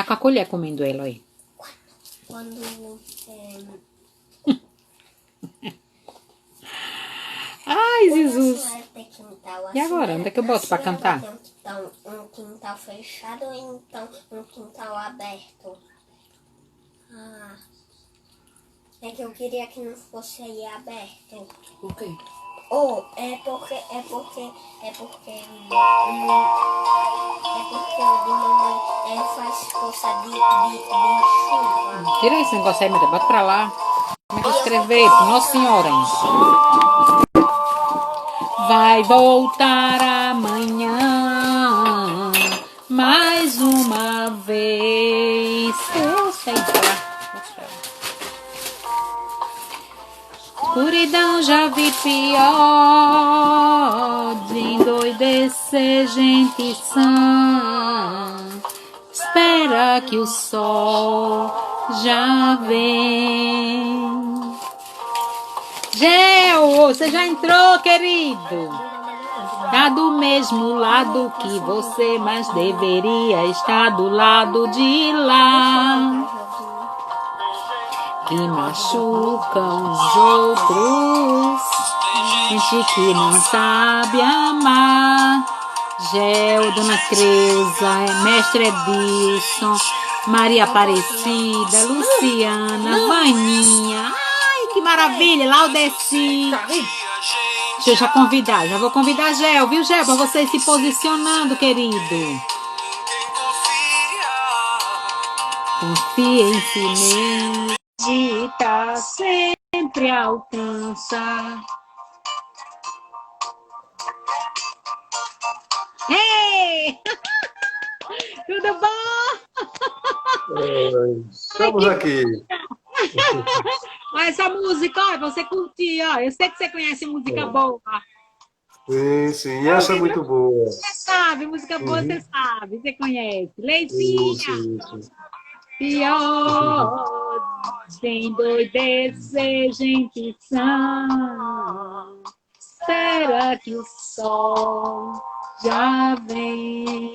Tá com a colher comendo ela aí. Quando Ai, Jesus. ter quintal E agora? Onde é que eu boto pra cantar? Um quintal fechado ou então um quintal aberto? É que eu queria que não fosse aí aberto. Por quê? É porque o de mamãe faz força de chuva. Tira esse negócio aí, meu Deus. Bota pra lá. Como é que eu escrever? Nossa Senhora, hein? Vai voltar amanhã mais uma vez. Poxa, escuridão já vi pior, de endoidecer gente sã. Espera que o sol já vem. Gel, você já entrou, querido? Tá do mesmo lado que você, mas deveria estar do lado de lá. Que machuca os outros, gente que não sabe amar. Gel, Dona Creuza, Mestre Edilson, Maria Aparecida, Luciana, Vaninha. Ai, que maravilha, Laudeci. Deixa eu já convidar, já vou convidar Gel, viu, Gel? Pra você ir se posicionando, querido. Confia em si mesmo, acredita, sempre alcança. Ei! Tudo bom? Estamos aqui. Olha essa música, ó, você curtir, ó. Eu sei que você conhece música boa. Sim, essa é muito boa. Você sabe, música boa você sabe, você conhece. Leicinha. Isso. Pior, sem doidecer, gente sã. Espera que o sol já vem.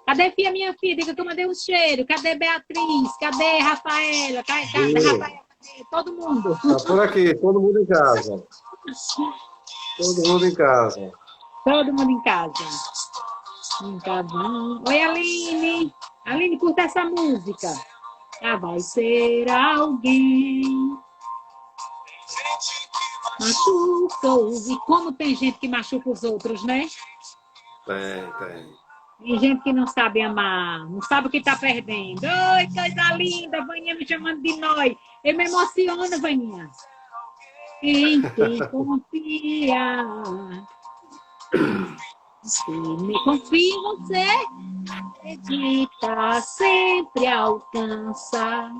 Cadê minha filha? Diga que eu mandei um cheiro. Cadê Beatriz? Cadê Rafaela? Cadê Rafaela? Todo mundo. Tá por aqui, todo mundo em casa. Todo mundo em casa. Todo mundo em casa. Em casa. Oi, Aline. Aline, curta essa música. Vai ser alguém. Machuca. E como tem gente que machuca os outros, né? Tem. Tem gente que não sabe amar, não sabe o que está perdendo. Oi, coisa linda, Vaninha me chamando de nós. Eu me emociono, Vaninha. Em quem confia. Se me confia em você, acredita, sempre alcança.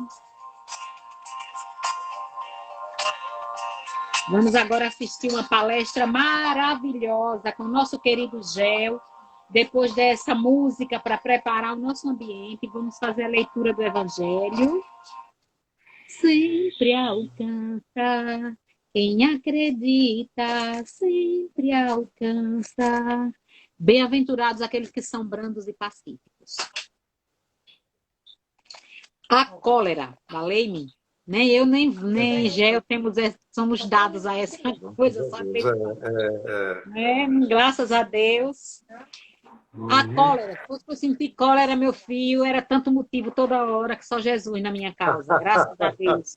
Vamos agora assistir uma palestra maravilhosa com o nosso querido Gel. Depois dessa música, para preparar o nosso ambiente, vamos fazer a leitura do Evangelho. Sempre alcança, quem acredita, sempre alcança. Bem-aventurados aqueles que são brandos e pacíficos. A cólera, valei-me. Nem eu, nem Gel somos dados a essa coisa. Sabe? Graças a Deus. A cólera, se fosse para sentir cólera, meu filho, era tanto motivo toda hora que só Jesus na minha causa, graças a Deus.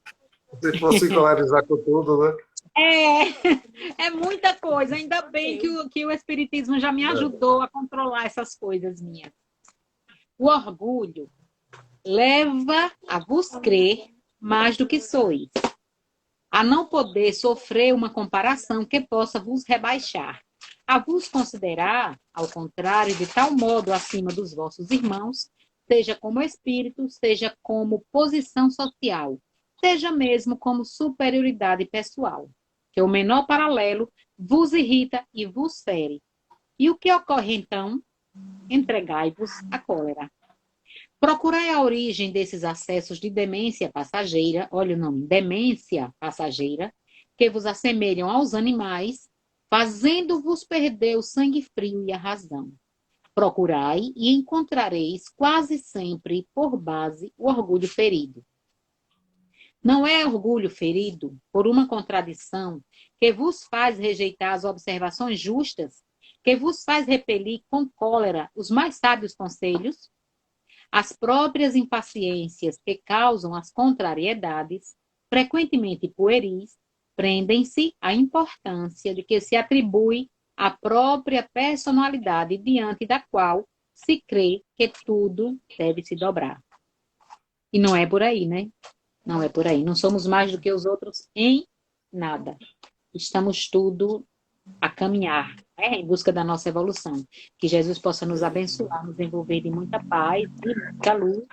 Se fosse colarizar com tudo, né? É muita coisa, ainda bem que o Espiritismo já me ajudou a controlar essas coisas minhas. O orgulho leva a vos crer mais do que sois, a não poder sofrer uma comparação que possa vos rebaixar, a vos considerar, ao contrário, de tal modo acima dos vossos irmãos, seja como espírito, seja como posição social, seja mesmo como superioridade pessoal, que o menor paralelo vos irrita e vos fere. E o que ocorre então? Entregai-vos à cólera. Procurai a origem desses acessos de demência passageira, olha o nome, demência passageira, que vos assemelham aos animais, fazendo-vos perder o sangue frio e a razão. Procurai e encontrareis quase sempre por base o orgulho ferido. Não é orgulho ferido por uma contradição que vos faz rejeitar as observações justas, que vos faz repelir com cólera os mais sábios conselhos? As próprias impaciências que causam as contrariedades, frequentemente pueris, prendem-se à importância de que se atribui a própria personalidade diante da qual se crê que tudo deve se dobrar. E não é por aí, né? Não é por aí. Não somos mais do que os outros em nada. Estamos tudo a caminhar, né, em busca da nossa evolução. Que Jesus possa nos abençoar, nos envolver de muita paz e muita luz.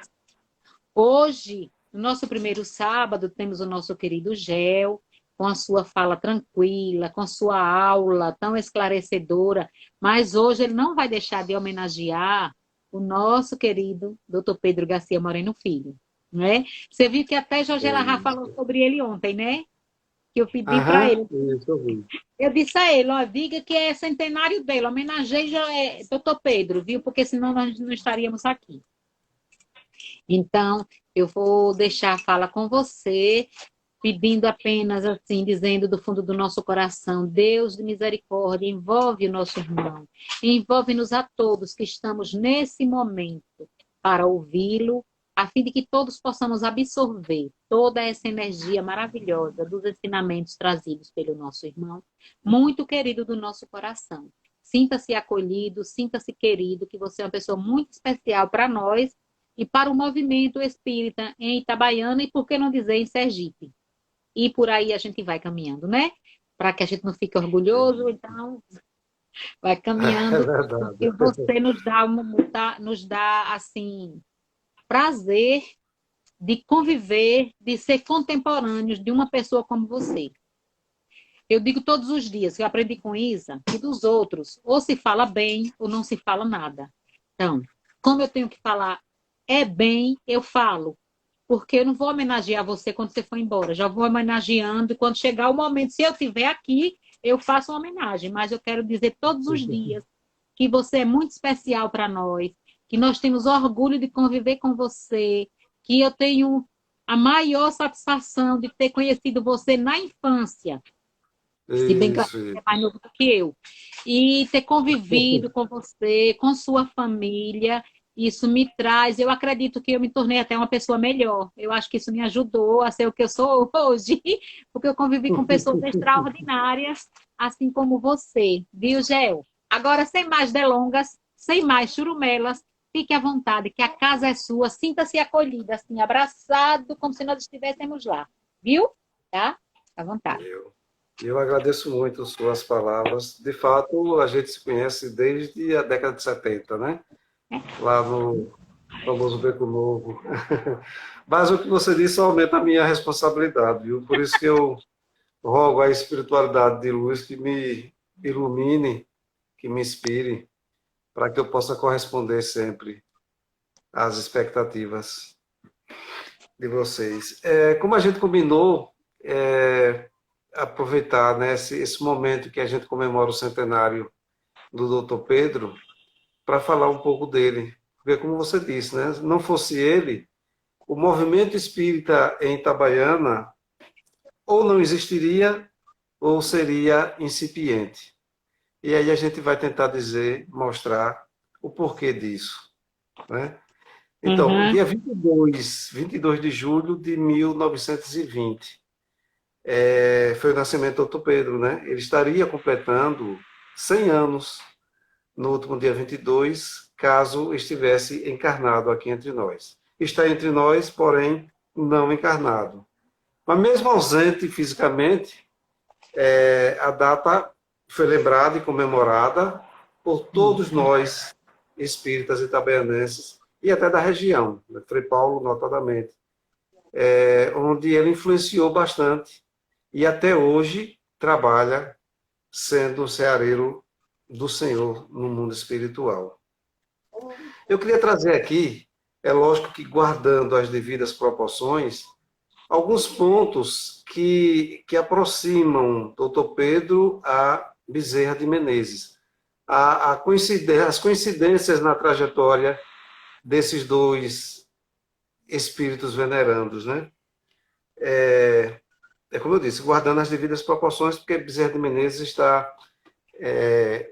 Hoje, no nosso primeiro sábado, temos o nosso querido Gel, com a sua fala tranquila, com a sua aula tão esclarecedora, mas hoje ele não vai deixar de homenagear o nosso querido Dr. Pedro Garcia Moreno Filho, né? Você viu que até Jorge Larra falou sobre ele ontem, né? Que eu pedi para ele. Eu disse a ele, ó, diga que é centenário dele, homenageie Dr. Pedro, viu? Porque senão nós não estaríamos aqui. Então, eu vou deixar a fala com você, pedindo apenas assim, dizendo do fundo do nosso coração, Deus de misericórdia, envolve o nosso irmão, envolve-nos a todos que estamos nesse momento para ouvi-lo, a fim de que todos possamos absorver toda essa energia maravilhosa dos ensinamentos trazidos pelo nosso irmão, muito querido do nosso coração. Sinta-se acolhido, sinta-se querido, que você é uma pessoa muito especial para nós e para o movimento espírita em Itabaiana e, por que não dizer, em Sergipe. E por aí a gente vai caminhando, né? Para que a gente não fique orgulhoso, então vai caminhando. E você nos dá assim, prazer de conviver, de ser contemporâneos de uma pessoa como você. Eu digo todos os dias, que eu aprendi com Isa, que dos outros ou se fala bem ou não se fala nada. Então, como eu tenho que falar bem, eu falo. Porque eu não vou homenagear você quando você for embora. Já vou homenageando e quando chegar o momento, se eu estiver aqui, eu faço uma homenagem. Mas eu quero dizer todos os dias que você é muito especial para nós, que nós temos orgulho de conviver com você, que eu tenho a maior satisfação de ter conhecido você na infância. Se bem que você é mais novo do que eu. E ter convivido com você, com sua família. Isso me traz, eu acredito que eu me tornei até uma pessoa melhor. Eu acho que isso me ajudou a ser o que eu sou hoje, porque eu convivi com pessoas extraordinárias, assim como você, viu, Gel? Agora, sem mais delongas, sem mais churumelas, fique à vontade, que a casa é sua, sinta-se acolhida, assim, abraçado, como se nós estivéssemos lá, viu? Tá? À vontade. Eu agradeço muito as suas palavras. De fato, a gente se conhece desde a década de 70, né? Lá no famoso Beco Novo. Mas o que você disse aumenta a minha responsabilidade, viu? Por isso que eu rogo a espiritualidade de luz que me ilumine, que me inspire, para que eu possa corresponder sempre às expectativas de vocês. Como a gente combinou, aproveitar, né, esse momento que a gente comemora o centenário do Dr. Pedro, para falar um pouco dele. Porque, como você disse, né, não fosse ele, o movimento espírita em Itabaiana ou não existiria ou seria incipiente. E aí a gente vai tentar mostrar o porquê disso, né? Então, dia 22 de julho de 1920, foi o nascimento do Dr. Pedro, né? Ele estaria completando 100 anos no último dia 22, caso estivesse encarnado aqui entre nós. Está entre nós, porém, não encarnado. Mas mesmo ausente fisicamente, a data foi lembrada e comemorada por todos nós, espíritas itabaianenses, e até da região, né? Frei Paulo, notadamente, onde ele influenciou bastante e até hoje trabalha sendo um ceareiro do Senhor no mundo espiritual. Eu queria trazer aqui, é lógico que guardando as devidas proporções, alguns pontos que aproximam Dr. Pedro a Bezerra de Menezes, as coincidências na trajetória desses dois espíritos venerandos, né? É como eu disse, guardando as devidas proporções, porque Bezerra de Menezes está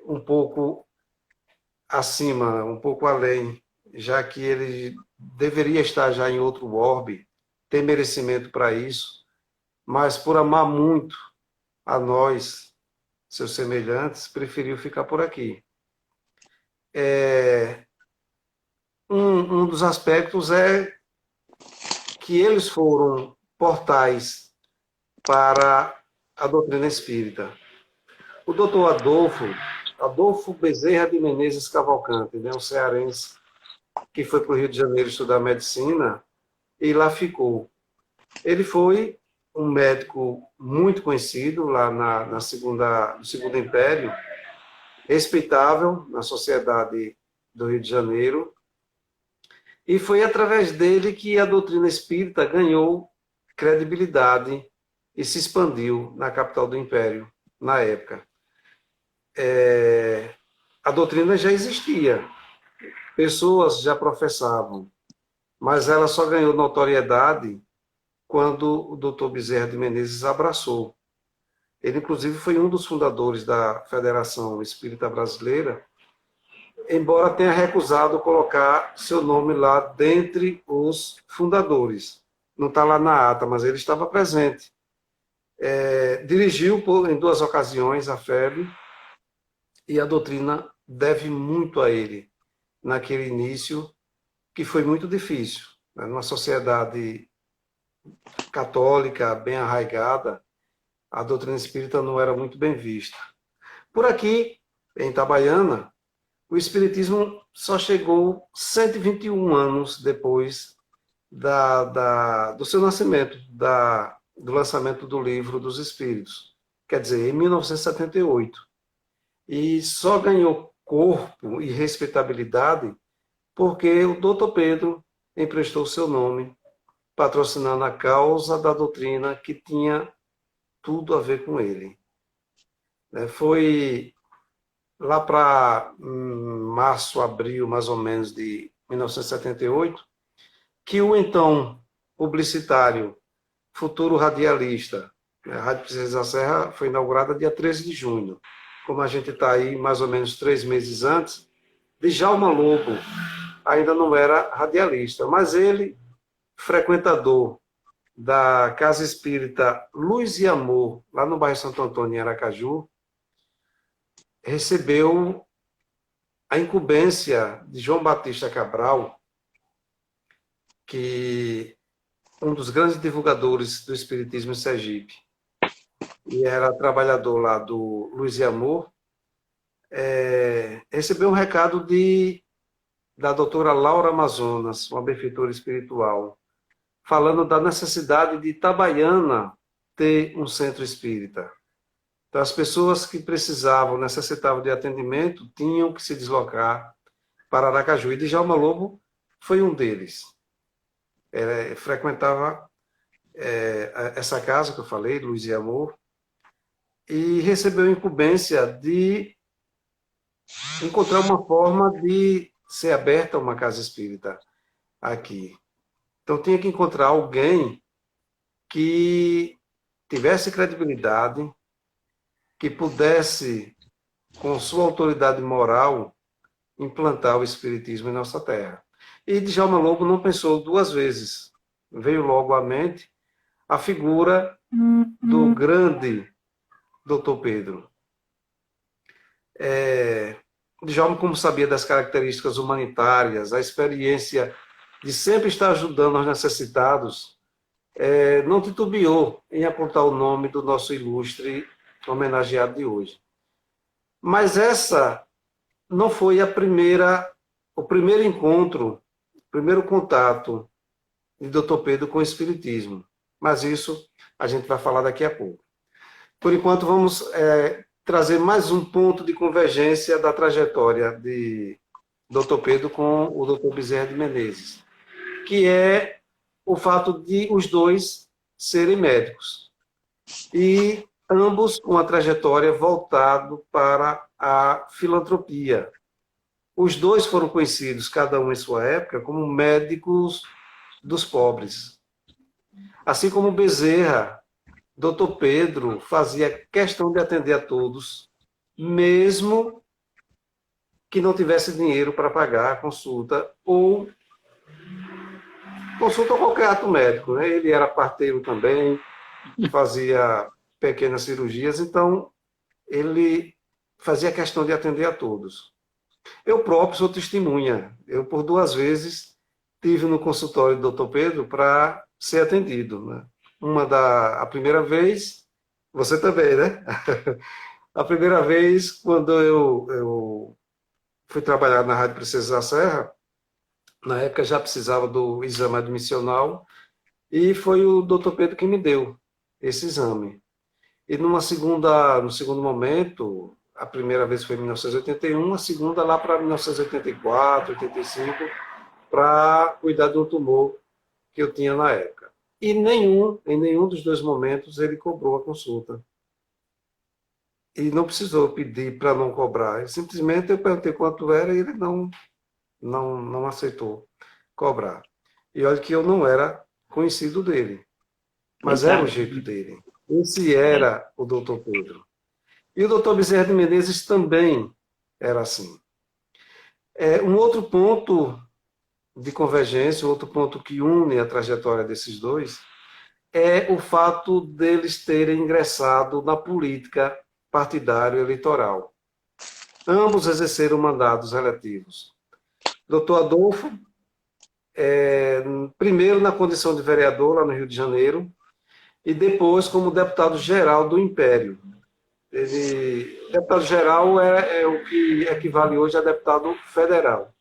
um pouco acima, um pouco além, já que ele deveria estar já em outro orbe, tem merecimento para isso, mas por amar muito a nós, seus semelhantes, preferiu ficar por aqui. Um dos aspectos é que eles foram portais para a doutrina espírita. O doutor Adolfo Bezerra de Menezes Cavalcante, né, um cearense que foi para o Rio de Janeiro estudar medicina e lá ficou. Ele foi um médico muito conhecido lá no Segundo Império, respeitável na sociedade do Rio de Janeiro, e foi através dele que a doutrina espírita ganhou credibilidade e se expandiu na capital do Império, na época. A doutrina já existia, pessoas já professavam, mas ela só ganhou notoriedade quando o Dr. Bezerra de Menezes abraçou. Ele, inclusive, foi um dos fundadores da Federação Espírita Brasileira, embora tenha recusado colocar seu nome lá dentre os fundadores. Não está lá na ata, mas ele estava presente. Dirigiu em 2 ocasiões a FEB, e a doutrina deve muito a ele, naquele início, que foi muito difícil. Né? Numa sociedade católica, bem arraigada, a doutrina espírita não era muito bem vista. Por aqui, em Itabaiana, o espiritismo só chegou 121 anos depois do seu nascimento, do lançamento do Livro dos Espíritos, quer dizer, em 1978. E só ganhou corpo e respeitabilidade porque o Dr. Pedro emprestou seu nome, patrocinando a causa da doutrina que tinha tudo a ver com ele. Foi lá para março, abril, mais ou menos, de 1978, que o então publicitário, futuro radialista, a Rádio Princesa da Serra foi inaugurada dia 13 de junho. Como a gente está aí mais ou menos 3 meses antes, Djalma Lobo ainda não era radialista, mas ele, frequentador da Casa Espírita Luz e Amor, lá no bairro Santo Antônio, em Aracaju, recebeu a incumbência de João Batista Cabral, que um dos grandes divulgadores do Espiritismo em Sergipe, e era trabalhador lá do Luz e Amor, recebeu um recado da doutora Laura Amazonas, uma benfeitora espiritual, falando da necessidade de Itabaiana ter um centro espírita. Então, as pessoas que precisavam, necessitavam de atendimento, tinham que se deslocar para Aracaju. E Djalma Lobo foi um deles. Frequentava essa casa que eu falei, Luz e Amor, e recebeu a incumbência de encontrar uma forma de ser aberta uma casa espírita aqui. Então, tinha que encontrar alguém que tivesse credibilidade, que pudesse, com sua autoridade moral, implantar o espiritismo em nossa terra. E Djalma Lobo não pensou 2 vezes. Veio logo à mente a figura do grande Dr. Pedro. Djalma, como sabia das características humanitárias, a experiência de sempre estar ajudando os necessitados, não titubeou em apontar o nome do nosso ilustre homenageado de hoje. Mas essa não foi o primeiro encontro, o primeiro contato de Dr. Pedro com o Espiritismo. Mas isso a gente vai falar daqui a pouco. Por enquanto, vamos trazer mais um ponto de convergência da trajetória de Dr. Pedro com o Dr. Bezerra de Menezes, que é o fato de os dois serem médicos. E ambos com a trajetória voltado para a filantropia. Os dois foram conhecidos, cada um em sua época, como médicos dos pobres. Assim como Bezerra, Dr. Pedro fazia questão de atender a todos, mesmo que não tivesse dinheiro para pagar a consulta ou qualquer ato médico, né? Ele era parteiro também, fazia pequenas cirurgias, então ele fazia questão de atender a todos. Eu próprio sou testemunha. Eu, por 2 vezes, tive no consultório do Dr. Pedro para ser atendido, né? A primeira vez, você também, né? A primeira vez, quando eu fui trabalhar na Rádio Princesa da Serra, na época já precisava do exame admissional, e foi o Dr. Pedro que me deu esse exame. E no segundo momento, a primeira vez foi em 1981, a segunda lá para 1984, 85, para cuidar de um tumor que eu tinha na época. E em nenhum dos 2 momentos ele cobrou a consulta. E não precisou pedir para não cobrar. Simplesmente eu perguntei quanto era e ele não aceitou cobrar. E olha que eu não era conhecido dele, mas era o jeito dele. Esse era o doutor Pedro. E o doutor Bezerra de Menezes também era assim. Um outro ponto de convergência, outro ponto que une a trajetória desses dois, é o fato deles terem ingressado na política partidária eleitoral. Ambos exerceram mandatos eletivos. Doutor Adolfo, primeiro na condição de vereador lá no Rio de Janeiro, e depois como deputado-geral do Império. Deputado-geral é o que equivale hoje a deputado federal.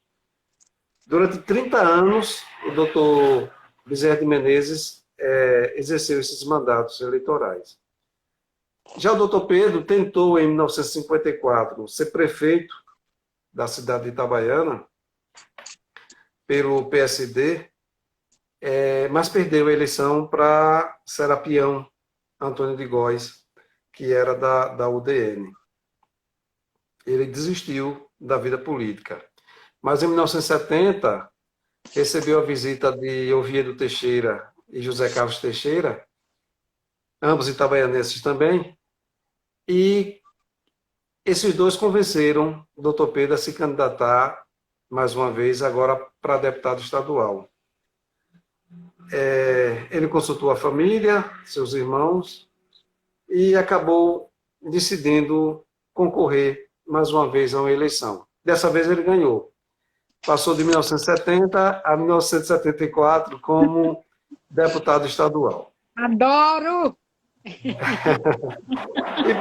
Durante 30 anos, o doutor Bezerra de Menezes exerceu esses mandatos eleitorais. Já o doutor Pedro tentou, em 1954, ser prefeito da cidade de Itabaiana, pelo PSD, mas perdeu a eleição para Serapião Antônio de Góes, que era da UDN. Ele desistiu da vida política. Mas em 1970, recebeu a visita de Oviedo Teixeira e José Carlos Teixeira, ambos itabaianenses também, e esses dois convenceram o doutor Pedro a se candidatar, mais uma vez, agora para deputado estadual. Ele consultou a família, seus irmãos, e acabou decidindo concorrer mais uma vez a uma eleição. Dessa vez ele ganhou. Passou de 1970 a 1974 como deputado estadual. Adoro! E,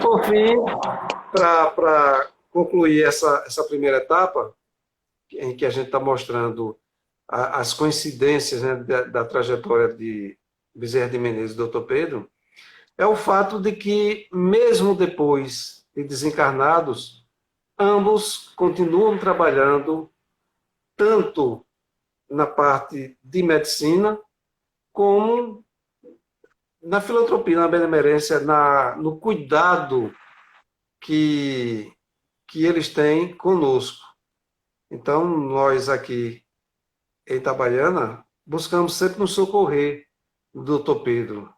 por fim, para concluir essa primeira etapa, em que a gente está mostrando as coincidências, né, da trajetória de Bezerra de Menezes e doutor Pedro, é o fato de que, mesmo depois de desencarnados, ambos continuam trabalhando tanto na parte de medicina, como na filantropia, na benemerência, no cuidado que eles têm conosco. Então, nós aqui em Itabaiana, buscamos sempre nos socorrer do doutor Pedro.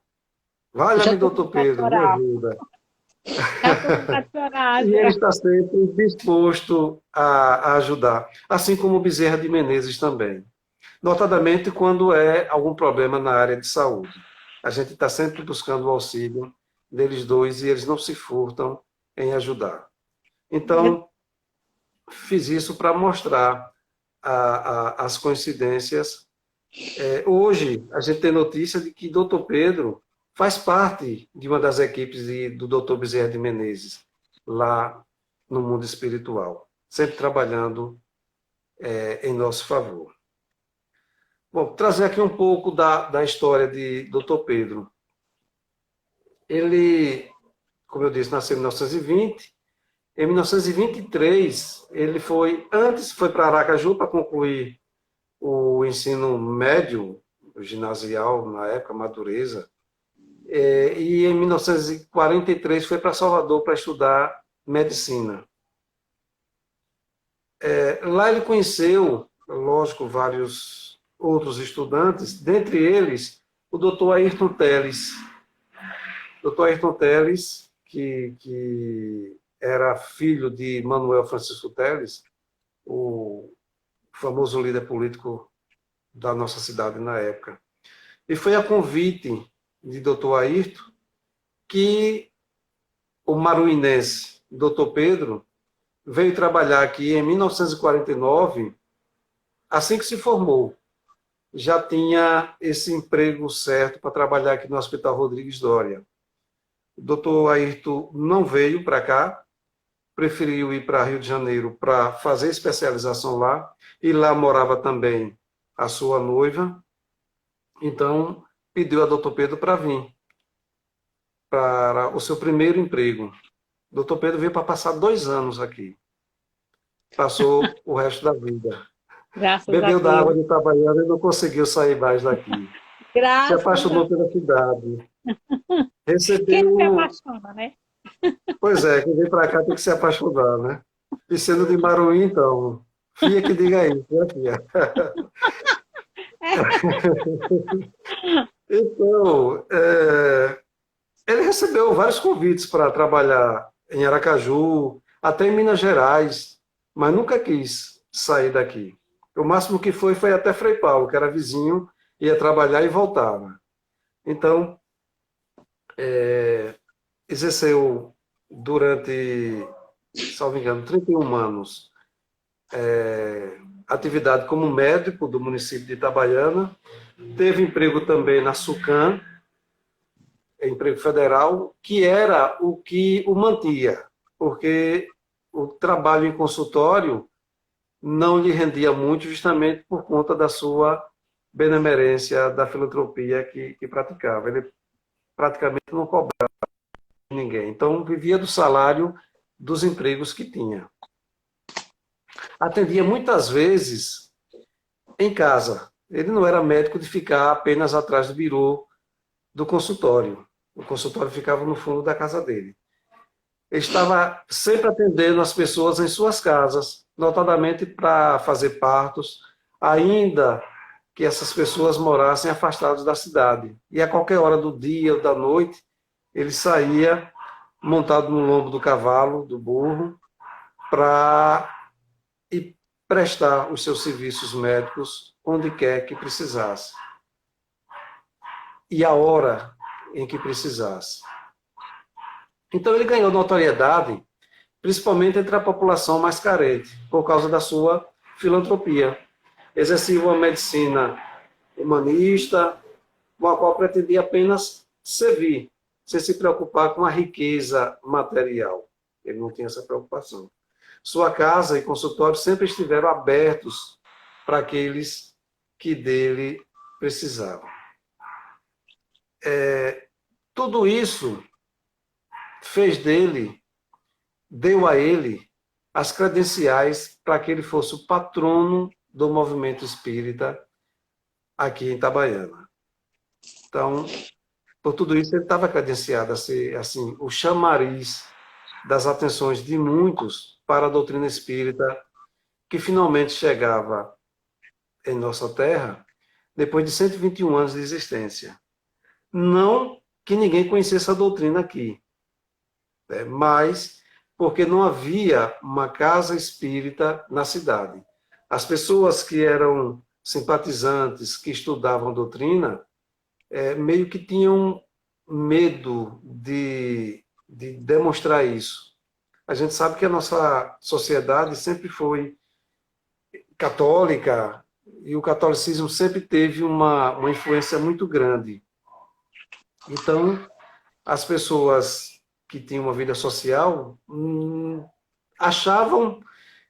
Valha-me, doutor Pedro, me ajuda. E ele está sempre disposto a ajudar, assim como o Bezerra de Menezes também. Notadamente quando é algum problema na área de saúde. A gente está sempre buscando o auxílio deles dois e eles não se furtam em ajudar. Então, fiz isso para mostrar as coincidências. Hoje, a gente tem notícia de que doutor Pedro faz parte de uma das equipes do doutor Bezerra de Menezes, lá no mundo espiritual, sempre trabalhando em nosso favor. Bom, trazer aqui um pouco da história de doutor Pedro. Ele, como eu disse, nasceu em 1920. Em 1923, ele foi para Aracaju para concluir o ensino médio, o ginasial, na época, Madureza. E em 1943 foi para Salvador para estudar medicina. Lá ele conheceu, lógico, vários outros estudantes, dentre eles o doutor Ayrton Teles. Doutor Ayrton Teles, que era filho de Manuel Francisco Teles, o famoso líder político da nossa cidade na época. E foi a convite de doutor Ayrton que o maruinense, doutor Pedro, veio trabalhar aqui em 1949, assim que se formou. Já tinha esse emprego certo para trabalhar aqui no Hospital Rodrigues Doria. O doutor Ayrton não veio para cá, preferiu ir para Rio de Janeiro para fazer especialização lá, e lá morava também a sua noiva. Então, pediu a doutor Pedro para vir para o seu primeiro emprego. O doutor Pedro veio para passar 2 anos aqui. Passou o resto da vida. Graças Bebeu a da água Deus. de Itabaiana e não conseguiu sair mais daqui. Se Graças a apaixonou Deus. pela cidade. Quem se Recebeu. apaixona, né? Pois é, quem vem para cá tem que se apaixonar, né? E sendo de Maruí, então. Fia que diga isso, né, Fia? Então, ele recebeu vários convites para trabalhar em Aracaju, até em Minas Gerais, mas nunca quis sair daqui. O máximo que foi até Frei Paulo, que era vizinho, ia trabalhar e voltava. Então, exerceu durante, salvo engano, 31 anos, atividade como médico do município de Itabaiana, teve emprego também na SUCAM, emprego federal, que era o que o mantia, porque o trabalho em consultório não lhe rendia muito, justamente por conta da sua benemerência, da filantropia que praticava. Ele praticamente não cobrava de ninguém, então vivia do salário dos empregos que tinha. Atendia muitas vezes em casa. Ele não era médico de ficar apenas atrás do birô do consultório. O consultório ficava no fundo da casa dele. Ele estava sempre atendendo as pessoas em suas casas, notadamente para fazer partos, ainda que essas pessoas morassem afastadas da cidade. E a qualquer hora do dia ou da noite, ele saía montado no lombo do cavalo, do burro, para ir prestar os seus serviços médicos onde quer que precisasse. E a hora em que precisasse. Então ele ganhou notoriedade, principalmente entre a população mais carente, por causa da sua filantropia. Exercia uma medicina humanista, com a qual pretendia apenas servir, sem se preocupar com a riqueza material. Ele não tinha essa preocupação. Sua casa e consultório sempre estiveram abertos para aqueles que dele precisavam. Tudo isso deu a ele as credenciais para que ele fosse o patrono do movimento espírita aqui em Itabaiana. Então, por tudo isso, ele estava credenciado a ser assim, o chamariz das atenções de muitos para a doutrina espírita, que finalmente chegava em nossa terra depois de 121 anos de existência. Não que ninguém conhecesse a doutrina aqui, mas porque não havia uma casa espírita na cidade. As pessoas que eram simpatizantes, que estudavam doutrina, meio que tinham medo de demonstrar isso. A gente sabe que a nossa sociedade sempre foi católica e o catolicismo sempre teve uma influência muito grande. Então, as pessoas que tinham uma vida social achavam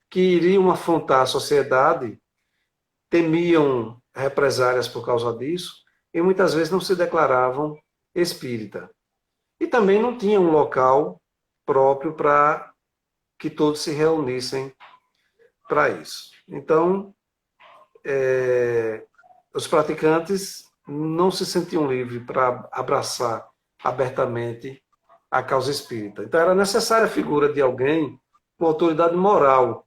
que iriam afrontar a sociedade, temiam represálias por causa disso, e muitas vezes não se declaravam espírita. E também não tinha um local próprio para que todos se reunissem para isso. Então, os praticantes não se sentiam livres para abraçar abertamente a causa espírita. Então, era necessária a figura de alguém com autoridade moral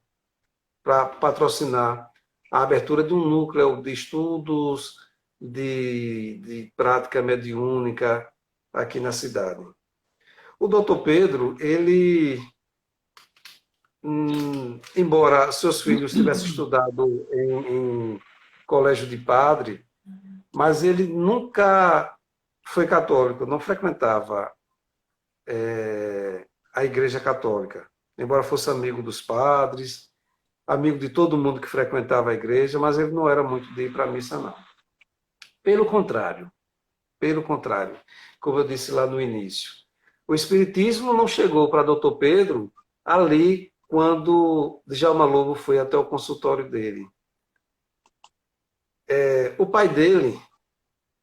para patrocinar a abertura de um núcleo de estudos de prática mediúnica aqui na cidade. O doutor Pedro, ele, embora seus filhos tivessem estudado em colégio de padre, mas ele nunca foi católico, não frequentava a Igreja Católica, embora fosse amigo dos padres, amigo de todo mundo que frequentava a igreja, mas ele não era muito de ir para a missa, não. Pelo contrário, como eu disse lá no início, o Espiritismo não chegou para doutor Pedro ali quando Djalma Lobo foi até o consultório dele. O pai dele,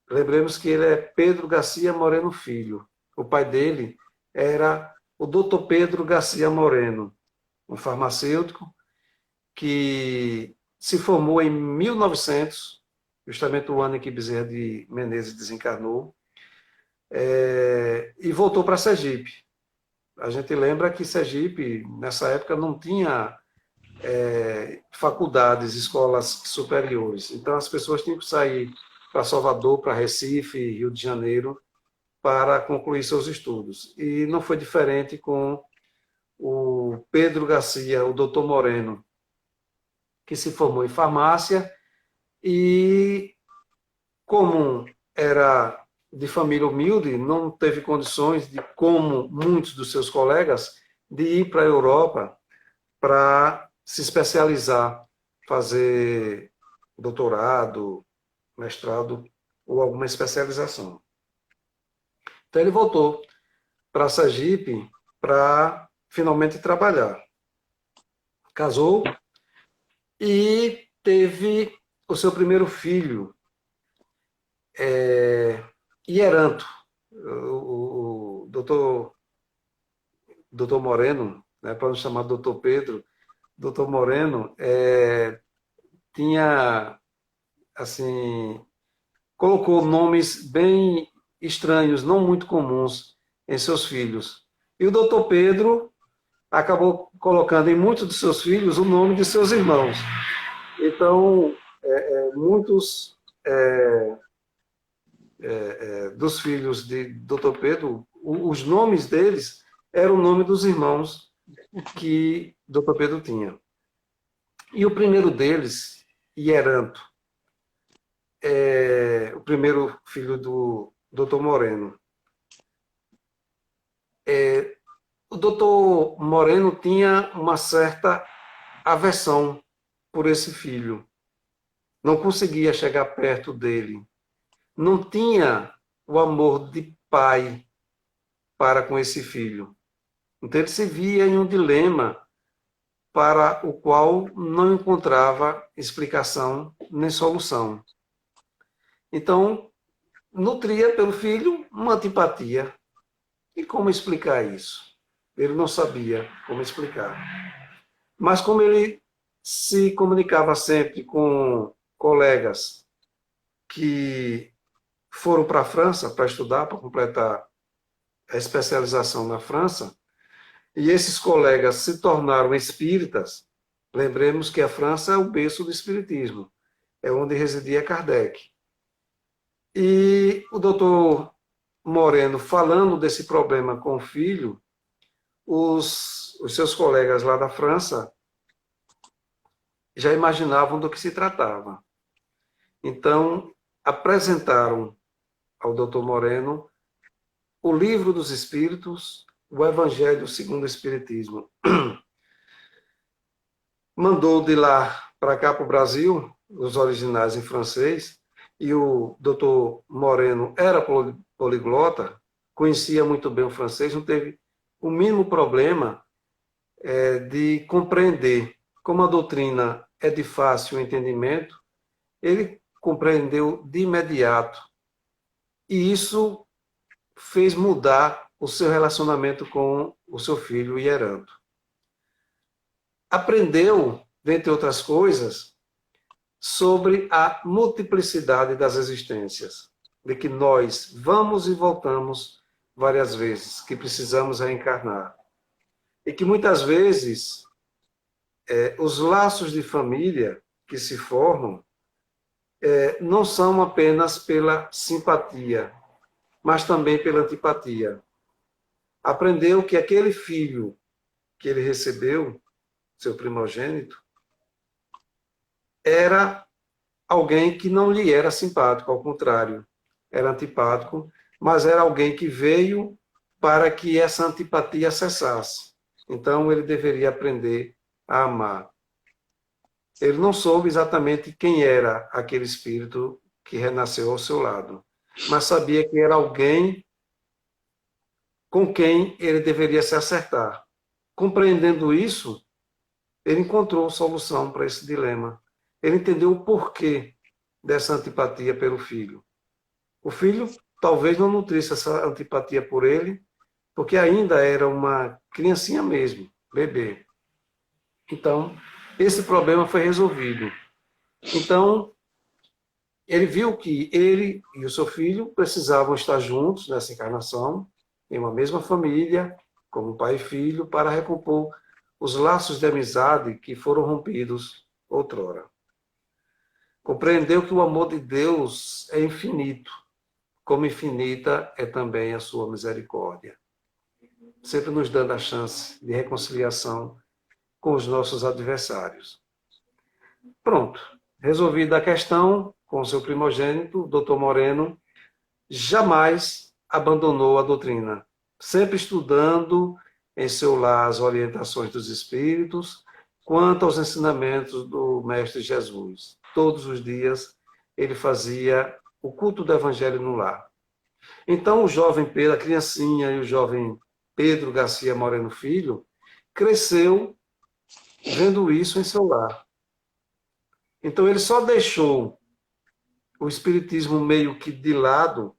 lembremos que ele é Pedro Garcia Moreno Filho. O pai dele era o doutor Pedro Garcia Moreno, um farmacêutico que se formou em 1900, justamente o ano em que Bezerra de Menezes desencarnou, e voltou para Sergipe. A gente lembra que Sergipe, nessa época, não tinha faculdades, escolas superiores. Então, as pessoas tinham que sair para Salvador, para Recife, Rio de Janeiro, para concluir seus estudos. E não foi diferente com o Pedro Garcia, o doutor Moreno, que se formou em farmácia e, como era de família humilde, não teve condições de, como muitos dos seus colegas, de ir para a Europa para se especializar, fazer doutorado, mestrado ou alguma especialização. Então ele voltou para Sergipe para finalmente trabalhar. Casou e teve o seu primeiro filho, Hieranto. O doutor Moreno, né, para não chamar doutor Pedro, doutor Moreno tinha, assim, colocou nomes bem estranhos, não muito comuns em seus filhos. E o doutor Pedro acabou colocando em muitos de seus filhos o nome de seus irmãos. Então, muitos dos filhos de doutor Pedro, os nomes deles eram o nome dos irmãos que doutor Pedro tinha. E o primeiro deles, Hieranto, o primeiro filho do doutor Moreno. O doutor Moreno tinha uma certa aversão por esse filho. Não conseguia chegar perto dele. Não tinha o amor de pai para com esse filho. Então ele se via em um dilema para o qual não encontrava explicação nem solução. Então, nutria pelo filho uma antipatia. E como explicar isso? Ele não sabia como explicar. Mas como ele se comunicava sempre com colegas que foram para a França para estudar, para completar a especialização na França, e esses colegas se tornaram espíritas, lembremos que a França é o berço do espiritismo, é onde residia Kardec. E o doutor Moreno, falando desse problema com o filho, os seus colegas lá da França já imaginavam do que se tratava. Então, apresentaram ao doutor Moreno o Livro dos Espíritos, o Evangelho segundo o Espiritismo. Mandou de lá para cá, para o Brasil, os originais em francês, e o doutor Moreno era poliglota, conhecia muito bem o francês, não teve o mínimo problema de compreender. Como a doutrina é de fácil entendimento, ele compreendeu de imediato. E isso fez mudar o seu relacionamento com o seu filho Hieranto. Aprendeu, dentre outras coisas, sobre a multiplicidade das existências, de que nós vamos e voltamos várias vezes, que precisamos reencarnar. E que muitas vezes os laços de família que se formam não são apenas pela simpatia, mas também pela antipatia. Aprendeu que aquele filho que ele recebeu, seu primogênito, era alguém que não lhe era simpático, ao contrário, era antipático, mas era alguém que veio para que essa antipatia cessasse. Então ele deveria aprender a amar. Ele não soube exatamente quem era aquele espírito que renasceu ao seu lado, mas sabia que era alguém com quem ele deveria se acertar. Compreendendo isso, ele encontrou solução para esse dilema. Ele entendeu o porquê dessa antipatia pelo filho. O filho talvez não nutrisse essa antipatia por ele, porque ainda era uma criancinha mesmo, bebê. Então, esse problema foi resolvido. Então, ele viu que ele e o seu filho precisavam estar juntos nessa encarnação, em uma mesma família, como pai e filho, para recompor os laços de amizade que foram rompidos outrora. Compreendeu que o amor de Deus é infinito, como infinita é também a sua misericórdia, sempre nos dando a chance de reconciliação com os nossos adversários. Pronto, resolvida a questão com o seu primogênito, o Dr. Moreno jamais abandonou a doutrina, sempre estudando em seu lar as orientações dos Espíritos quanto aos ensinamentos do Mestre Jesus. Todos os dias ele fazia o culto do Evangelho no lar. Então o jovem Pedro, a criancinha e o jovem Pedro Garcia Moreno Filho, cresceu vendo isso em seu lar. Então ele só deixou o espiritismo meio que de lado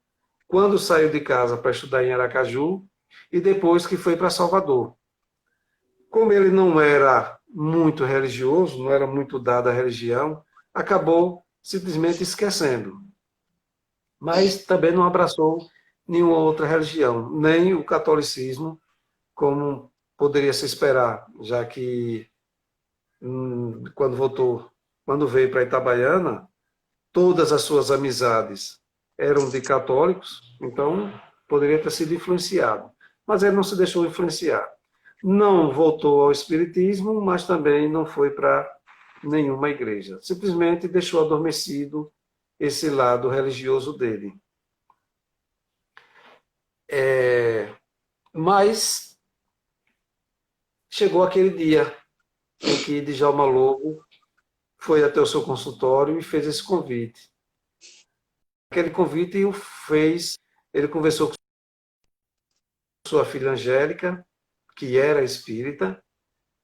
quando saiu de casa para estudar em Aracaju e depois que foi para Salvador. Como ele não era muito religioso, não era muito dado à religião, acabou simplesmente esquecendo. Mas também não abraçou nenhuma outra religião, nem o catolicismo, como poderia se esperar, já que quando veio para Itabaiana, todas as suas amizades eram de católicos, então poderia ter sido influenciado. Mas ele não se deixou influenciar. Não voltou ao espiritismo, mas também não foi para nenhuma igreja. Simplesmente deixou adormecido esse lado religioso dele. Mas chegou aquele dia em que Djalma Lobo foi até o seu consultório e fez esse convite. Aquele convite o fez, ele conversou com sua filha Angélica, que era espírita,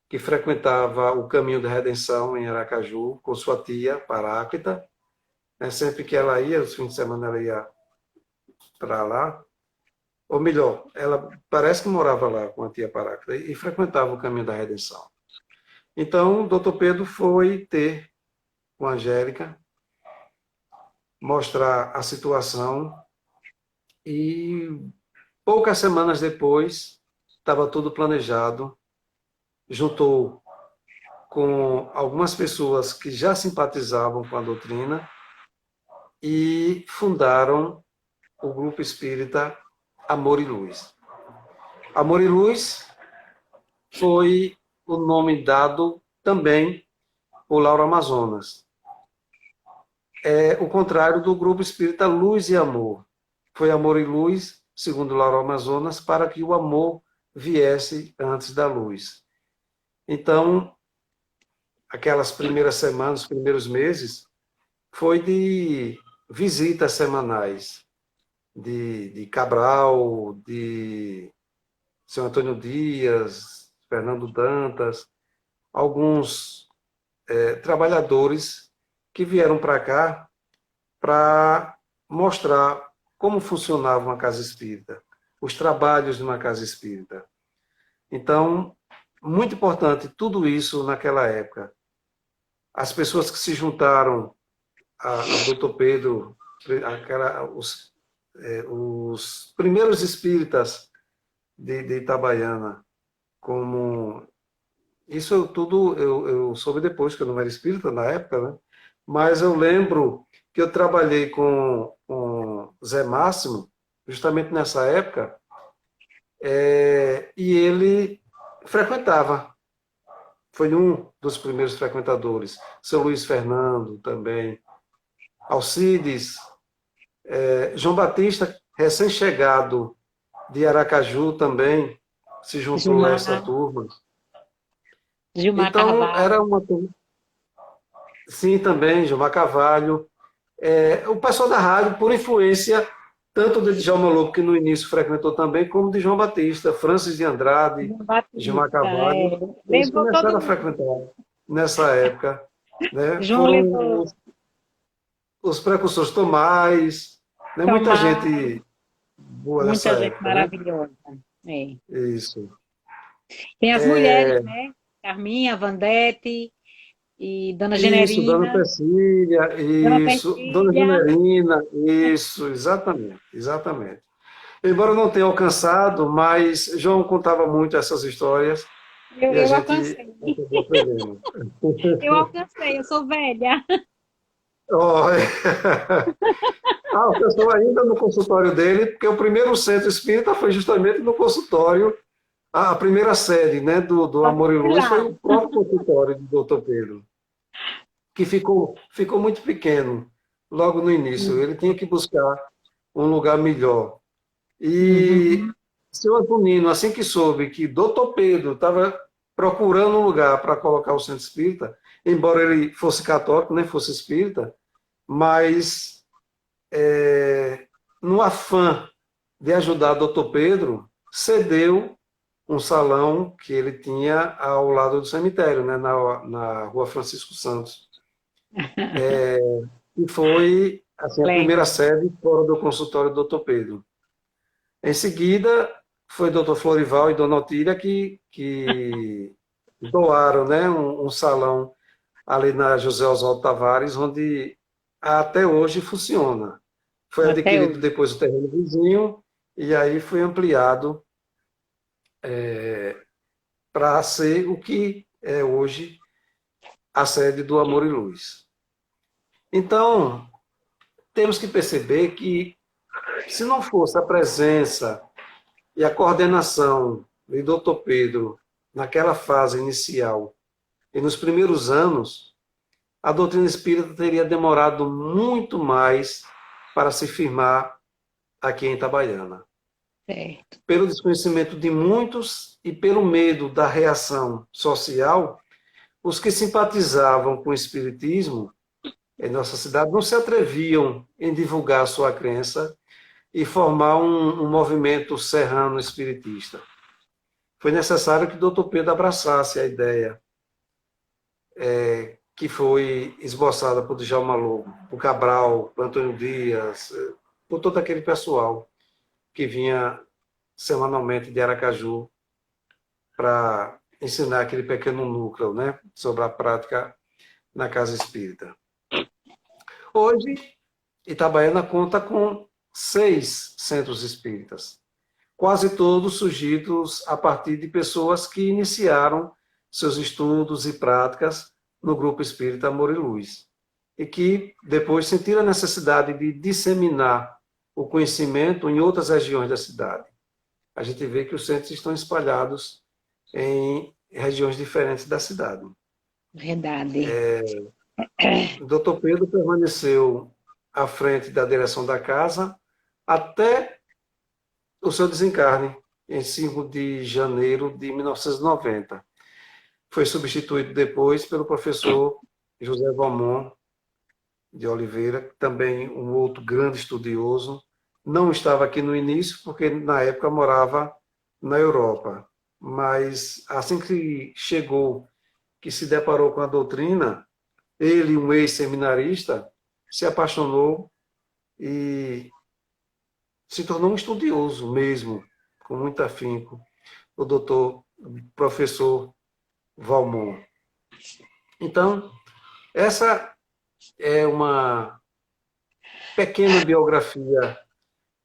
que frequentava o caminho da redenção em Aracaju, com sua tia Paráclita. Sempre que ela ia, os fins de semana ela ia para lá. Ou melhor, ela parece que morava lá com a tia Paráclita e frequentava o caminho da redenção. Então, o doutor Pedro foi ter com a Angélica, mostrar a situação e poucas semanas depois estava tudo planejado, juntou com algumas pessoas que já simpatizavam com a doutrina e fundaram o grupo espírita Amor e Luz. Amor e Luz foi o nome dado também por Lauro Amazonas. É o contrário do grupo espírita Luz e Amor. Foi Amor e Luz, segundo Lauro Amazonas, para que o amor viesse antes da luz. Então, aquelas primeiras semanas, os primeiros meses, foi de visitas semanais de Cabral, de São Antônio Dias, Fernando Dantas, alguns trabalhadores que vieram para cá para mostrar como funcionava uma casa espírita, os trabalhos de uma casa espírita. Então, muito importante tudo isso naquela época. As pessoas que se juntaram a Dr. Pedro, os primeiros espíritas de Itabaiana, como isso tudo eu soube depois, que eu não era espírita na época, né? Mas eu lembro que eu trabalhei com Zé Máximo, justamente nessa época, e ele frequentava, foi um dos primeiros frequentadores. Seu Luiz Fernando também, Alcides, João Batista, recém-chegado de Aracaju também, se juntou a Gilmar, essa turma. Gilmar Então, era Carvalho. uma turma. Sim, também, Gilmar Carvalho. O pessoal da rádio, por influência tanto de Djalma Lobo, que no início frequentou também, como de João Batista, Francis de Andrade, João Gilmar Batista, Carvalho, eles levou começaram todo a mundo. frequentar nessa época, né? João Foram levou os precursores Tomás, né? Muita Tomás, gente boa nessa muita gente época, né? maravilhosa. É. Isso. Tem as mulheres, né? Carminha, Vandete e Dona Isso, Dona Generina. Cecília, Dona isso, Dona Persília, Generina, isso, exatamente, exatamente. Embora eu não tenha alcançado, mas João contava muito essas histórias eu, e a eu gente alcancei. acabou aprendendo. Eu alcancei, eu sou velha. Oh, eu estou ainda no consultório dele, porque o primeiro centro espírita foi justamente no consultório, a primeira sede, né, do Pode Amor e ir Luz foi lá. o próprio consultório do Dr. Pedro, que ficou muito pequeno logo no início. Ele tinha que buscar um lugar melhor. E Uhum. seu Antonino, assim que soube que Dr. Pedro estava procurando um lugar para colocar o centro espírita, embora ele fosse católico, nem fosse espírita, mas no afã de ajudar Dr. Pedro, cedeu um salão que ele tinha ao lado do cemitério, né, na Rua Francisco Santos. E foi assim, a primeira Lembro. sede fora do consultório do Dr. Pedro. Em seguida, foi Dr. Florival e Dona Otília que doaram, né, um salão ali na José Oswaldo Tavares, onde até hoje funciona. Foi Até adquirido hoje. depois o terreno vizinho e aí foi ampliado para ser o que é hoje a sede do Amor e Luz. Então, temos que perceber que, se não fosse a presença e a coordenação do Dr. Pedro naquela fase inicial e nos primeiros anos, a doutrina espírita teria demorado muito mais para se firmar aqui em Itabaiana. Certo. Pelo desconhecimento de muitos e pelo medo da reação social, os que simpatizavam com o espiritismo em nossa cidade não se atreviam em divulgar sua crença e formar um movimento serrano espiritista. Foi necessário que o Dr. Pedro abraçasse a ideia que foi esboçada por Djalma Lobo, por Cabral, por Antônio Dias, por todo aquele pessoal que vinha semanalmente de Aracaju para ensinar aquele pequeno núcleo, né, sobre a prática na casa espírita. Hoje, Itabaiana conta com 6 centros espíritas, quase todos surgidos a partir de pessoas que iniciaram seus estudos e práticas no Grupo Espírita Amor e Luz, e que depois sentiram a necessidade de disseminar o conhecimento em outras regiões da cidade. A gente vê que os centros estão espalhados em regiões diferentes da cidade. Verdade. O Dr. Pedro permaneceu à frente da direção da casa até o seu desencarne, em 5 de janeiro de 1990. Foi substituído depois pelo professor José Valmont de Oliveira, também um outro grande estudioso. Não estava aqui no início, porque na época morava na Europa. Mas assim que chegou, que se deparou com a doutrina, ele, um ex-seminarista, se apaixonou e se tornou um estudioso mesmo, com muito afinco, o doutor, professor Valmont. Então, essa é uma pequena biografia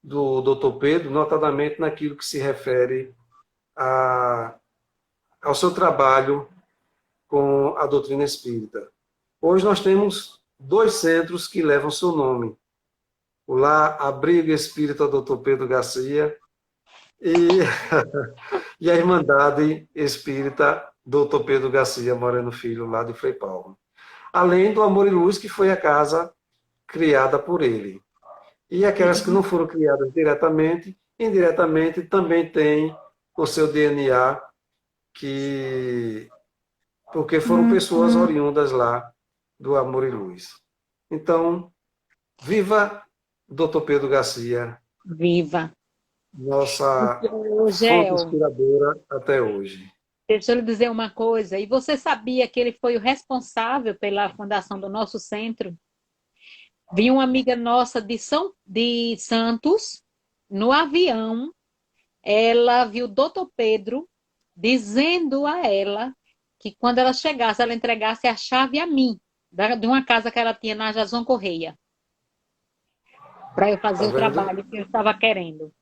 do Dr. Pedro, notadamente naquilo que se refere ao seu trabalho com a doutrina espírita. Hoje nós temos 2 centros que levam seu nome. O Lar Abrigo Espírita Dr. Pedro Garcia e, e a Irmandade Espírita Dr. Pedro Garcia Moreno Filho, lá de Frei Paulo. Além do Amor e Luz, que foi a casa criada por ele. E aquelas que não foram criadas diretamente, indiretamente, também têm o seu DNA, porque foram pessoas oriundas lá do Amor e Luz. Então, viva Dr. Pedro Garcia, Viva! nossa Ô, fonte Gel, inspiradora até hoje. deixa eu lhe dizer uma coisa. E você sabia que ele foi o responsável pela fundação do nosso centro? Vi uma amiga nossa de Santos, no avião, ela viu o doutor Pedro dizendo a ela que quando ela chegasse, ela entregasse a chave a mim, de uma casa que ela tinha na Jason Correia, para eu fazer Tá o vendo? trabalho que eu estava querendo.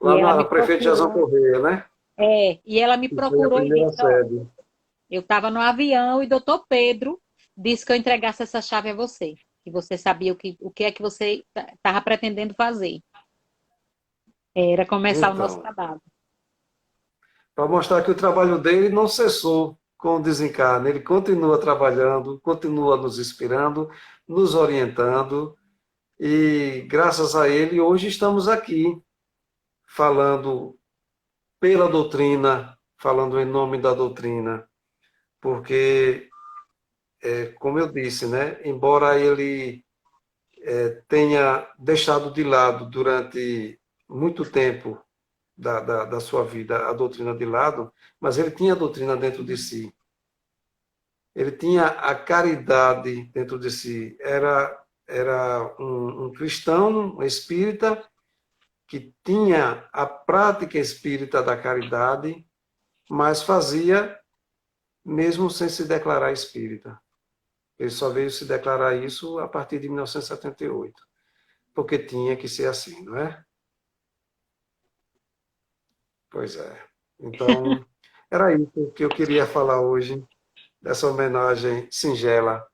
Lá E ela na me prefeita Jason procurou. Correia, né? E ela me Que foi a procurou e primeira disse, ó, sede. eu estava no avião e o doutor Pedro disse que eu entregasse essa chave a você, que você sabia o que é que você estava pretendendo fazer. Era começar o nosso Então, trabalho. para mostrar que o trabalho dele não cessou com o desencarne, ele continua trabalhando, continua nos inspirando, nos orientando, e graças a ele hoje estamos aqui falando pela doutrina, falando em nome da doutrina, porque, como eu disse, né, embora ele tenha deixado de lado durante muito tempo da sua vida a doutrina de lado, mas ele tinha a doutrina dentro de si. Ele tinha a caridade dentro de si. Era um cristão, um espírita, que tinha a prática espírita da caridade, mas fazia mesmo sem se declarar espírita. Ele só veio se declarar isso a partir de 1978, porque tinha que ser assim, não é? Pois é. Então, era isso que eu queria falar hoje, dessa homenagem singela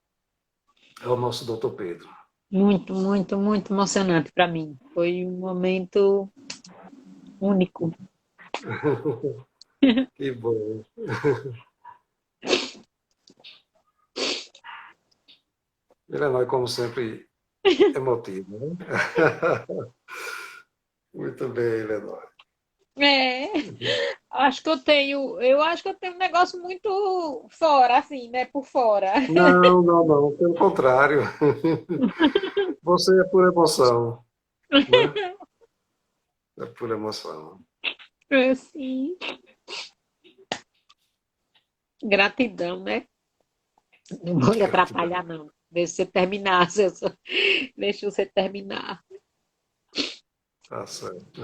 ao nosso doutor Pedro. Muito, muito, muito emocionante para mim. Foi um momento único. Que bom. Milenói, como sempre, emotivo, né? Muito bem, Lenói. É, eu acho que eu tenho um negócio muito fora, assim, né? Por fora. Não, não, não, pelo contrário. Você é pura emoção, né? É pura emoção. Sim. Gratidão, né? Não vou lhe atrapalhar, não. Deixa você terminar, deixa você terminar. Tá certo.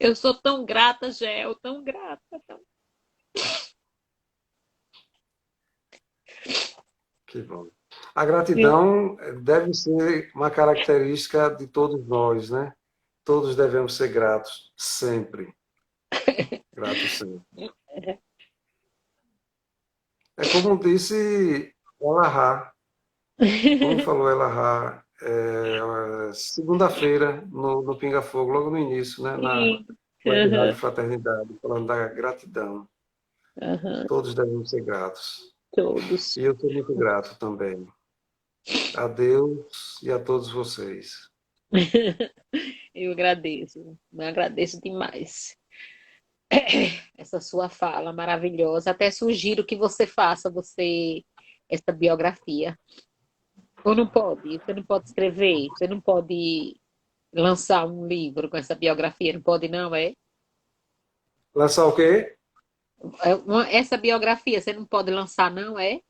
Eu sou tão grata, Gel, tão grata. Que bom. A gratidão deve ser uma característica de todos nós, né? Todos devemos ser gratos, sempre. Gratos sempre. É como disse Elahá, como falou Elahá, segunda-feira, no Pinga Fogo, logo no início, né? Na Sim. Web Uhum, Fraternidade, falando da gratidão. uhum, Todos devemos ser gratos. todos. E eu sou muito grato também. A Deus e a todos vocês. Eu agradeço demais essa sua fala maravilhosa. Até sugiro que você faça essa biografia. Ou não pode? Você não pode escrever? Você não pode lançar um livro com essa biografia? Não pode, não, é? Lançar o quê? Essa biografia você não pode lançar, não, é?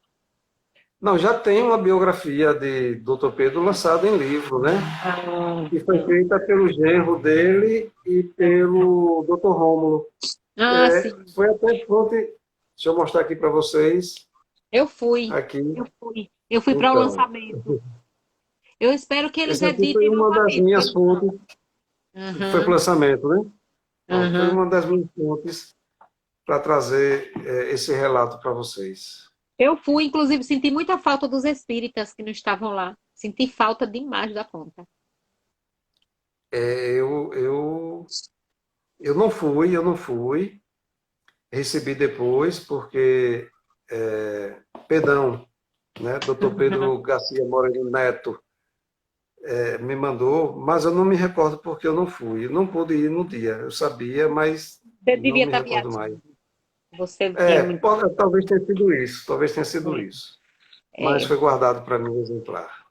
Não, já tem uma biografia de Dr. Pedro lançada em livro, né? Ah, Que foi feita pelo genro dele e pelo Dr. Rômulo. sim. Foi até fonte. Deixa eu mostrar aqui para vocês. Eu fui. Aqui. Eu fui. Eu fui para o Então, lançamento. Eu espero que eles esse aqui foi editem uma das minhas novamente. fontes. Foi para o Aham, lançamento, né? Pronto, foi aham. uma das minhas fontes para trazer esse relato para vocês. Eu fui, inclusive, senti muita falta dos espíritas que não estavam lá. Senti falta demais da conta. É, eu não fui, recebi depois, porque Pedrão, né, Dr. Pedro Garcia Moreno Neto, me mandou, mas eu não me recordo porque eu não fui. Eu não pude ir no dia, eu sabia, mas Você não devia me estar recordo mais. viajando. Você tinha muito. Talvez tenha sido isso, talvez tenha sido isso. Mas É. foi guardado para mim o exemplar.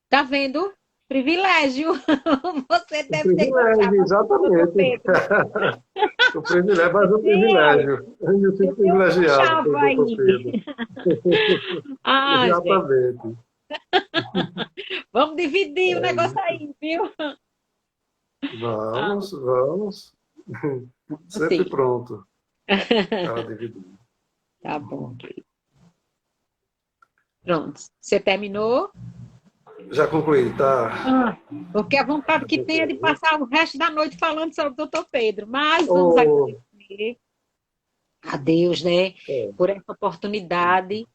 Tá vendo? Privilégio. Você O deve ter privilégio, gostado do Dr. exatamente. Pedro. O privilégio, mas o Entendeu? privilégio. Eu me sinto Entendeu? privilegiado Puxava pelo doutor Pedro. aí. Ah, gente. Exatamente. Vamos dividir o É negócio isso. aí, viu? Ah, Vamos, vamos. Sempre sim. pronto para dividir. Tá bom. Pronto. Você terminou? Já concluí, tá? Ah, porque a vontade que tem é de passar o resto da noite falando sobre o doutor Pedro. Mas vamos Oh, agradecer a Deus, né, é. por essa oportunidade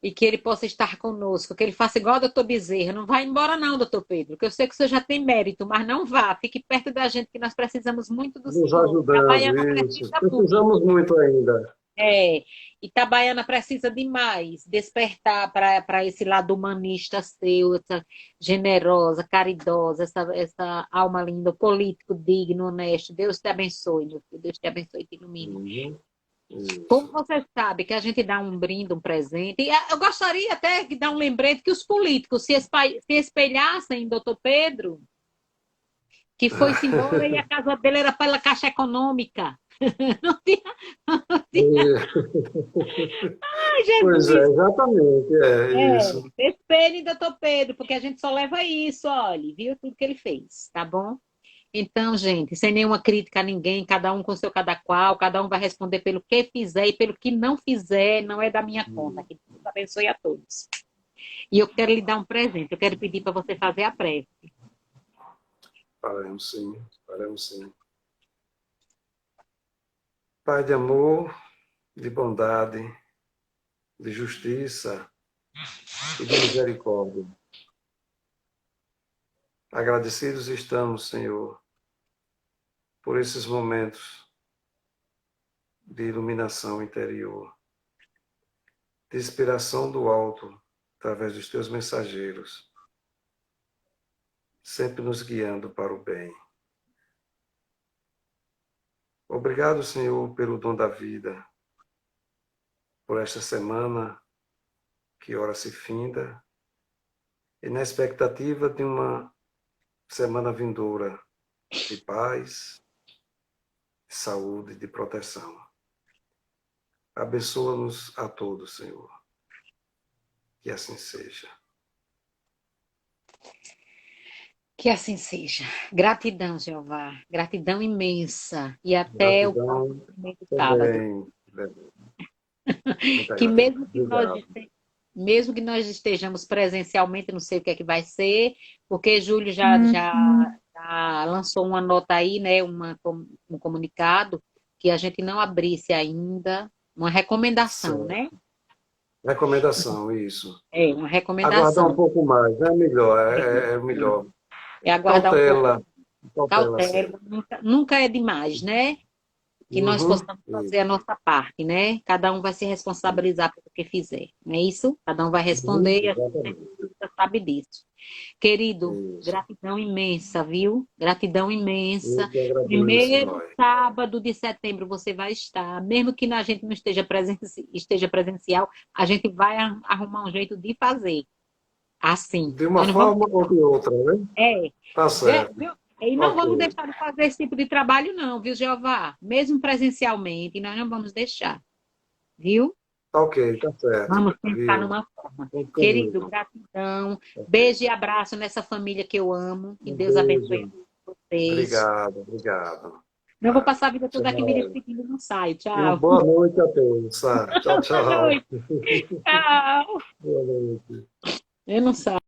e que ele possa estar conosco, que ele faça igual o doutor Bezerra. Não vai embora não, doutor Pedro, que eu sei que o senhor já tem mérito, mas não vá. Fique perto da gente, que nós precisamos muito do Nos senhor. ajudando, Itabaiana isso. precisa muito. Precisamos muito ainda. É, Itabaiana precisa demais despertar para esse lado humanista seu, essa generosa, caridosa, essa alma linda, político, digno, honesto. Deus te abençoe, meu filho. Deus te abençoe e te ilumine. Uhum. Como Isso. você sabe que a gente dá um brinde, um presente, e eu gostaria até de dar um lembrete que os políticos se espelhassem em doutor Pedro, que foi-se embora e a casa dele era pela Caixa Econômica. Não tinha, não tinha. Ai, Pois é, Jesus, exatamente, é isso. espelhe doutor Pedro, porque a gente só leva isso, olha, viu tudo que ele fez, tá bom? Então, gente, sem nenhuma crítica a ninguém, cada um com seu cada qual, cada um vai responder pelo que fizer e pelo que não fizer, não é da minha conta. Que Deus abençoe a todos. E eu quero lhe dar um presente, eu quero pedir para você fazer a prece. Faremos sim, faremos sim. Pai de amor, de bondade, de justiça e de misericórdia. Agradecidos estamos, Senhor, por esses momentos de iluminação interior, de inspiração do alto, através dos teus mensageiros, sempre nos guiando para o bem. Obrigado, Senhor, pelo dom da vida, por esta semana que ora se finda, e na expectativa de uma semana vindoura de paz, de saúde, de proteção. Abençoa-nos a todos, Senhor. Que assim seja. Que assim seja. Gratidão, Jeová. Gratidão imensa. E até o Gratidão próximo sábado. também. Muita Que gratidão. Obrigado. Mesmo que nós estejamos presencialmente, não sei o que é que vai ser, porque Júlio já lançou uma nota aí, né, um comunicado, que a gente não abrisse ainda, uma recomendação, Certo. né? Recomendação, isso. É, uma Aguardar um recomendação. pouco mais, é melhor, é melhor. É aguardar um pouco, Cautela, cautela cautela, sempre. nunca é demais, né? Que nós Uhum. possamos fazer a nossa parte, né? Cada um vai se responsabilizar pelo que fizer, não é isso? Cada um vai Uhum. responder e a gente Exatamente. sabe disso. Querido, Isso. gratidão imensa, viu? Gratidão Eu imensa. que agradeço, Primeiro Noé. sábado de setembro você vai estar, mesmo que a gente não esteja presencial, a gente vai arrumar um jeito de fazer. Assim. De uma Nós não vamos, forma ou de outra, né? é, Tá certo. viu? E não vamos Ok. deixar de fazer esse tipo de trabalho, não, viu, Jeová? Mesmo presencialmente, nós não vamos deixar, viu? Tá ok, tá certo. Vamos pensar Viu? numa forma. Conto Querido, comigo. gratidão. Ok. Beijo e abraço nessa família que eu amo. Que Um Deus abençoe beijo. vocês. Obrigado, obrigado. Eu vou Tá. passar a vida toda aqui me Tchau. despedindo, não sai. E uma Tchau. boa noite a todos. Tá? Tchau, Boa tchau. noite. Tchau. Boa noite. Eu não saio.